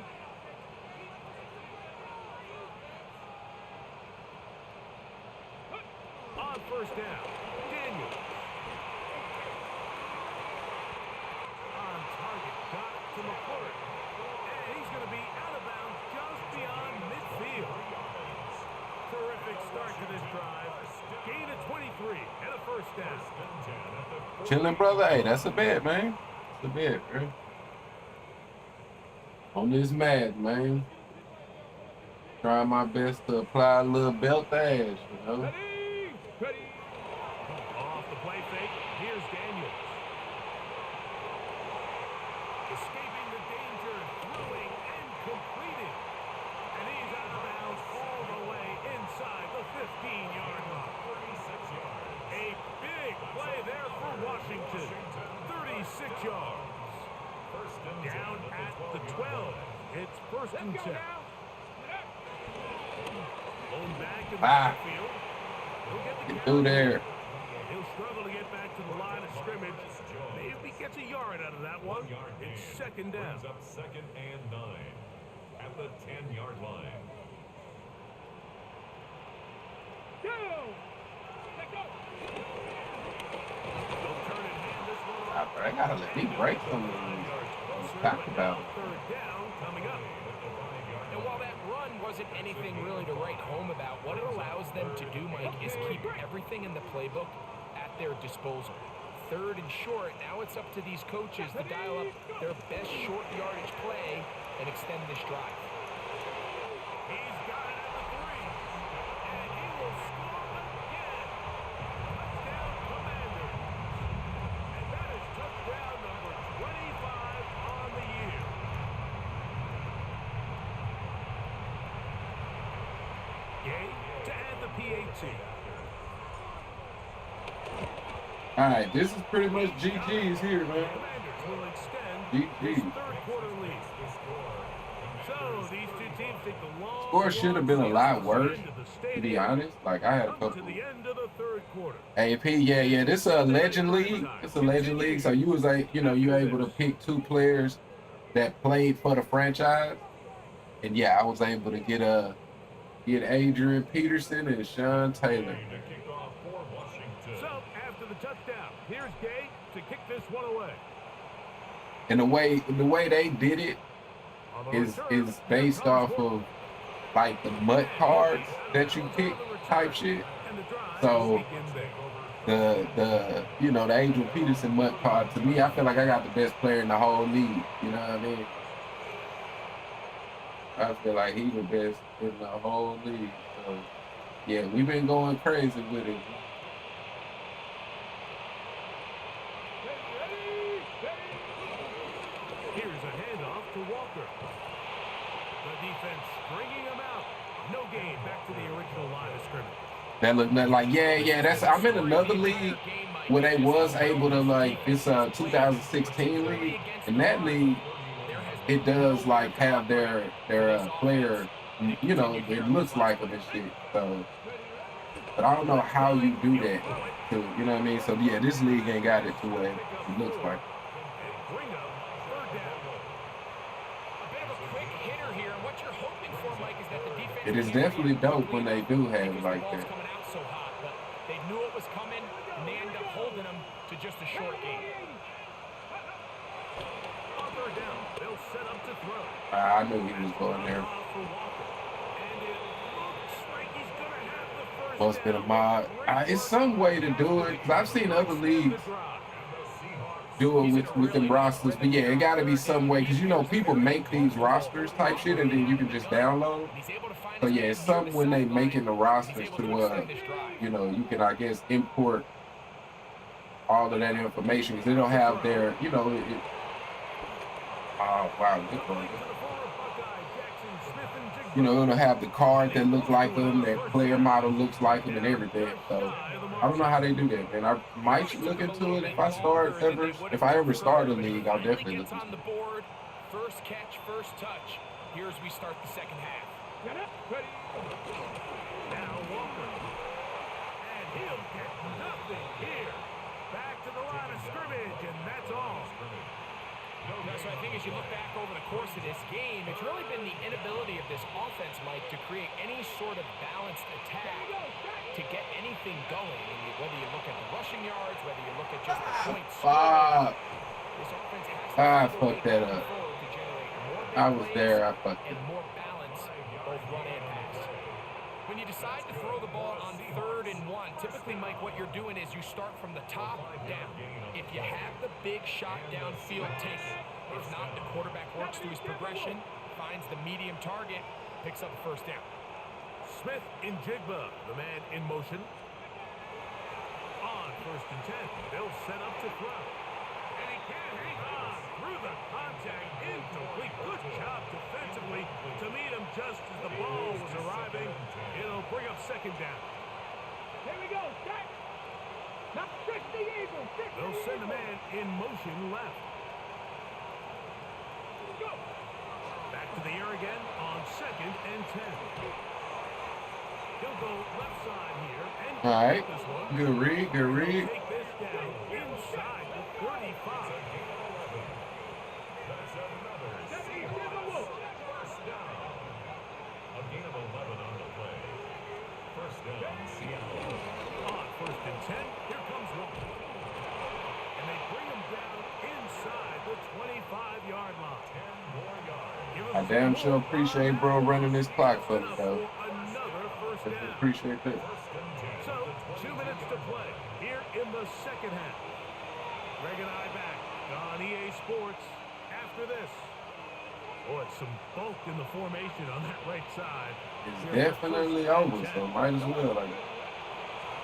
On first down, Daniel. On target, got it to McClure. And he's going to be out of bounds just beyond midfield. Terrific start to this drive. Gain of 23 and a first down. Chilling, brother. Hey, that's a bet, man. That's a bet, bro. On this mat, man. Trying my best to apply a little belt ash, you know. Ready. Off the play fake, here's Daniels. Escaping the danger, throwing and completing. And he's out of bounds all the way inside the 15-yard line. 36 yards. A big play there for Washington. 36 yards. Down at the 12. It's first and 10. Blown back in the backfield. Get through there. He'll struggle to get back to the line of scrimmage. Maybe he gets a yard out of that one. It's second down. Brings up 2nd and 9 at the 10-yard line. Go! Let go! They'll turn and hand this one off. I gotta let me break some of these. Talk about. Third down coming up. And while that run wasn't anything really to write home about, what it allows them to do, Mike, is keep everything in the playbook at their disposal. Third and short, now it's up to these coaches to dial up their best short yardage play and extend this drive. He's got it at the 3. And he will score again. Touchdown Commanders. And that is touchdown number 25 on the year. Gay to add the PAT. All right, this is pretty much GG's here, man. Commanders will extend GG. this third quarter lead. So these two teams take the long Score should have been a lot worse, to be honest. Like, I had a Come to couple. the end of the third quarter. AP, yeah. This is a legend league. It's a legend league. So you was like, you able to pick 2 players that played for the franchise. And yeah, I was able to get Adrian Peterson and Sean Taylor. To kick off for Washington. So after the touchdown, here's Gay to kick this one away. And the way they did it On the is return, based here off comes of like the MUT cards that you pick type shit. and the drive So begins there. the Adrian Peterson MUT card, to me, I feel like I got the best player in the whole league. You know what I mean? I feel like he the best in the whole league. So yeah, we've been going crazy with it. Here's a handoff to Walker. The defense bringing him out. No gain back to the original line of scrimmage. That look like that's I'm in another league where they was able to, like, it's a 2016 league. In that league, it does like have their player, it looks like them and shit. So, but I don't know how you do that. So, you know what I mean? So yeah, this league ain't got it to where it looks like. Bring up third down. A bit of a quick hitter here, and what you're hoping for, Mike, is that the defense... It is definitely dope when they do have it like because the ball's that. coming out so hot, but they knew it was coming, and they end up holding them to just a short game. On third down, they'll set up to throw. I knew he was going there. Off for Walker. And it looks like he's gonna have the first Must been a down. mod. It's some way to do it, because I've seen other leagues do it with them rosters. But yeah, it got to be some way, because people make these rosters type shit, and then you can just download. So yeah, it's something when they making the rosters to you can, I guess, import all of that information, because they don't have their, oh wow, good one. It'll have the card that look like them, their player model looks like them, and everything. So I don't know how they do that, man. I might look into it if I ever start a league. I'll definitely look into on it. the board. First catch, first touch. Here as we start the second half. Get up, ready. Now Walker. And he'll get nothing here. Back to the line of scrimmage, and that's all. So I think as you look back over the course of this game, it's really been the inability of this offense, Mike, to create any sort of balanced attack to get anything going. And whether you look at the rushing yards, whether you look at just the points scored, this offense has I to fucked that up. to generate more big I was plays there. I fucked it. and more balance, both run and pass. When you decide to throw the ball on 3rd and 1, typically, Mike, what you're doing is you start from the top down. If you have the big shot downfield, take it. If not, the quarterback works through his progression, finds the medium target, picks up the first down. Smith in Jigba, the man in motion. On 1st and 10, they'll set up to throw. And he can't hang on through the contact, incomplete. Good job defensively to meet him just as the ball was arriving. It'll bring up 2nd down. Here we go, set. Now, trick the Eagles. They'll send a man in motion left. Go. Back to the air again on 2nd and 10. He'll go left side here and All right. this one. Good read. Good read. Take this down inside the 35. That's another Seahawks first down. A gain of 11 on the play. First down, Seattle. On 1st and 10, here comes one. And they bring him down inside the 25-yard line. 10 more yards. Give him I damn sure appreciate bro running this clock for me, though. another first down. Appreciate that. So, 2 minutes to play here in the second half. Greg and I back on EA Sports after this. Boy, some bulk in the formation on that right side. It's definitely over, so might as well. Like,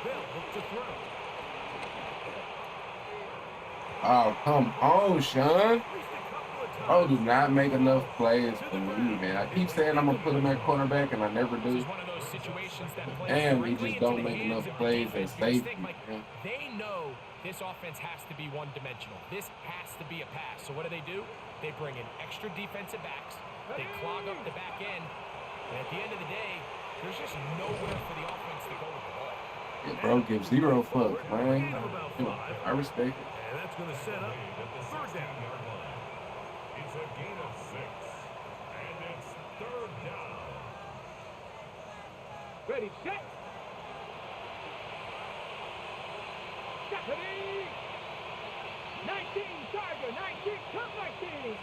They'll look to throw. oh, come on, Sean. At least a couple of times. Bro, do not make enough plays for me, man. I keep saying I'm gonna put him at cornerback, and I never This do. is one of those situations that plays And we directly just into don't the make hands enough of the plays defense, at because safety. think, Mike, Yeah. they know this offense has to be one-dimensional. This has to be a pass. So what do? They bring in extra defensive backs. They clog up the back end. And at the end of the day, there's just nowhere for the offense to go with the ball. Yeah, bro, give zero fucks, man. I respect it. And that's going to set up third down. It's a gain of 6. And it's third down. Ready, set. Stephanie. 19, Charger, 19, come 19.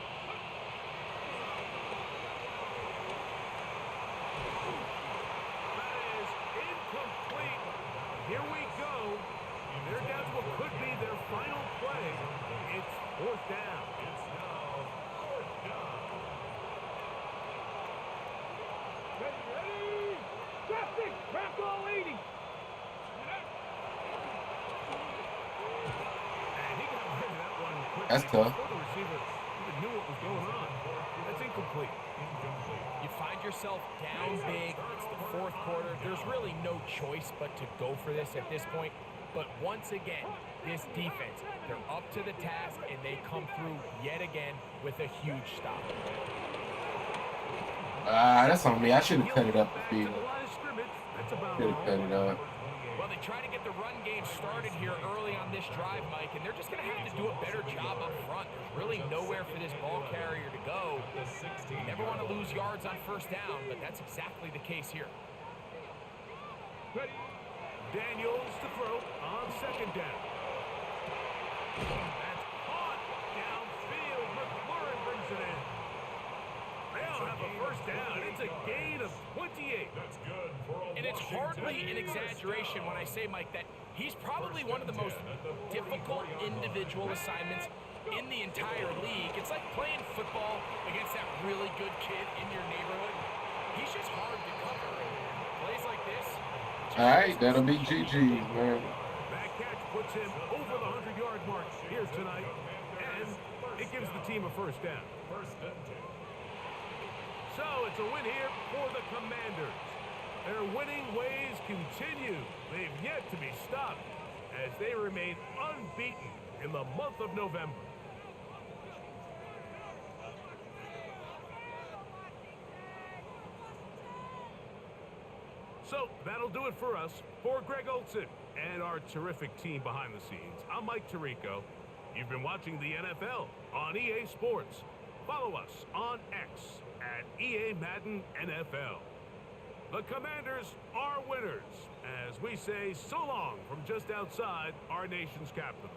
That is incomplete. Here we go. They're down to what could be their final play. It's fourth down. It's now fourth down. Ready. Traffic, crack all 80. And he got rid of that one quickly. That's tough. Before the receiver even knew what was going on. That's incomplete. You find yourself down big. It's the fourth quarter. There's really no choice but to go for this at this point. But once again, this defense, they're up to the task, and they come through yet again with a huge stop. That's on me. I should have cut it up the To field. the line of scrimmage. That's about Should have cut it up. Well, they try to get the run game started here early on this drive, Mike, and they're just going to have to do a better job up front. There's really nowhere for this ball carrier to go. You never want to lose yards on first down, but that's exactly the case here. Daniels to throw on second down. That's caught downfield. McLaurin brings it in. They'll have a first down. It's a gain of 28. That's good for a And it's hardly an exaggeration when I say, Mike, that he's probably one of the most difficult individual assignments in the entire league. It's like playing football against that really good kid in your neighborhood. He's just hard to cover. And plays like this. All right, that'll be GG, man. That catch puts him over the 100-yard mark here tonight, and it gives the team a first down. First and 10. So it's a win here for the Commanders. Their winning ways continue. They've yet to be stopped as they remain unbeaten in the month of November. So that'll do it for us. For Greg Olson and our terrific team behind the scenes, I'm Mike Tirico. You've been watching the NFL on EA Sports. Follow us on X at EA Madden NFL. The Commanders are winners as we say so long from just outside our nation's capital.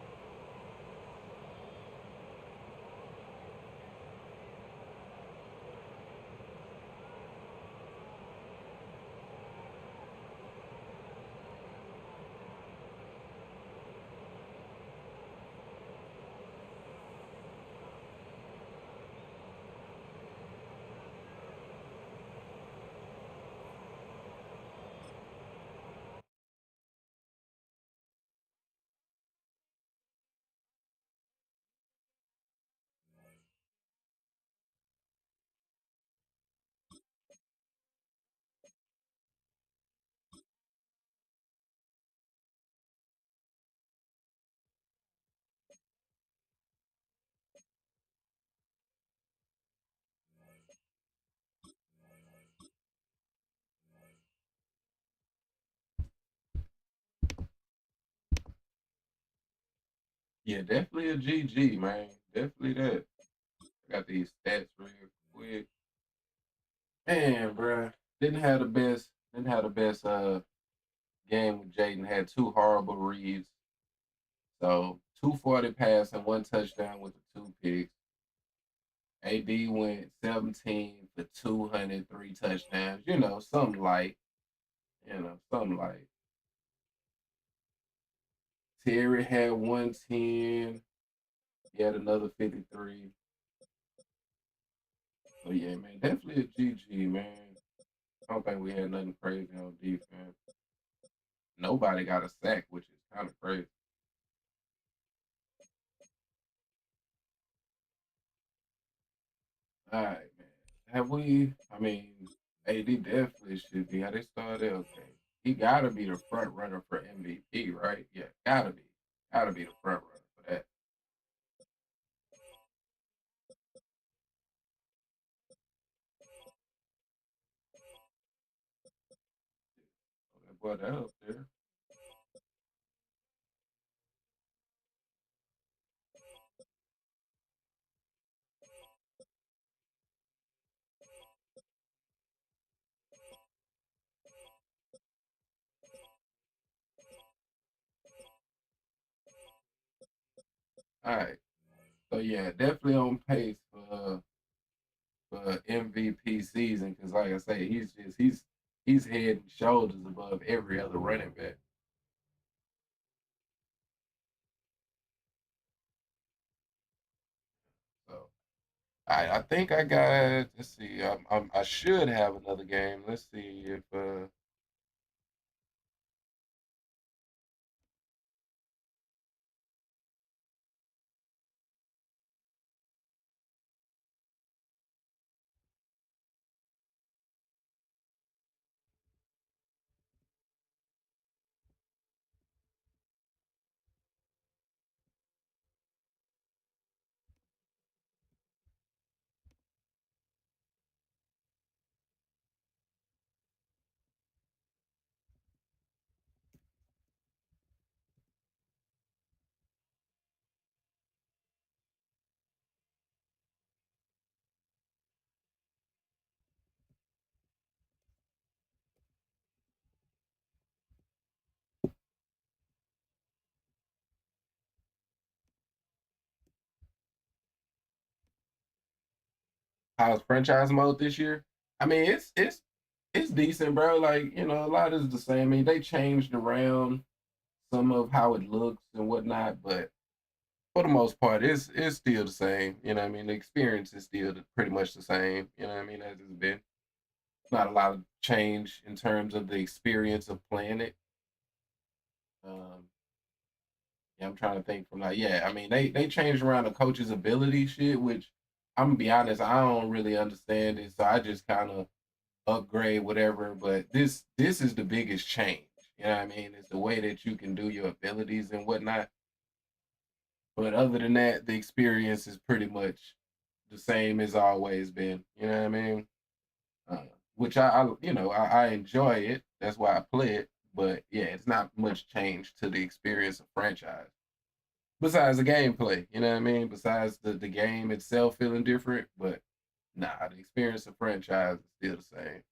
Yeah, definitely a GG, man. Definitely that. I got these stats real quick. Man, bruh. Didn't have the best game with Jaden. Had two horrible reads. So 240 pass and one touchdown with the two picks. AD went 17 for 203 touchdowns. Something like, something like. Terry had 110. He had another 53. So yeah, man, definitely a GG, man. I don't think we had nothing crazy on defense. Nobody got a sack, which is kind of crazy. All right, man. Have we? I mean, AD definitely should be. How they started? Okay, he gotta be the front runner for MVP, right? Yeah, gotta be the front runner for that. So that boy that up there. All right, so yeah, definitely on pace for MVP season because, like I say, he's head and shoulders above every other running back. So I think I got. Let's see. I should have another game. Let's see if. How's franchise mode this year? I mean, it's decent, bro. Like a lot is the same. I mean, they changed around some of how it looks and whatnot, but for the most part, it's still the same. You know what I mean? The experience is still pretty much the same. You know what I mean? As it's been. Not a lot of change in terms of the experience of playing it. Um, yeah, I'm trying to think from like, yeah, I mean, they changed around the coach's ability shit, which I'm gonna be honest, I don't really understand it, so I just kind of upgrade whatever. But this is the biggest change. You know what I mean? It's the way that you can do your abilities and whatnot. But other than that, the experience is pretty much the same as always been. You know what I mean? Uh, which I enjoy it. That's why I play it. But yeah, it's not much change to the experience of franchise. Besides the gameplay, you know what I mean? Besides the game itself feeling different, but nah, the experience of franchise is still the same.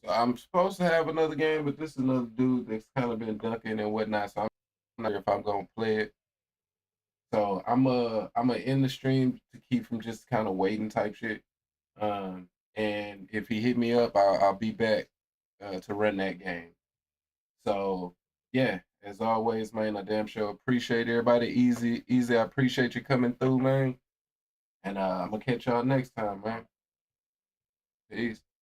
So I'm supposed to have another game, but this is another dude that's kind of been dunking and whatnot. So I'm not sure if I'm gonna play it. So I'm end the stream to keep from just kind of waiting type shit. And if he hit me up, I'll be back to run that game. So yeah, as always, man, I damn sure appreciate everybody. Easy, easy. I appreciate you coming through, man. And I'm gonna catch y'all next time, man. Peace.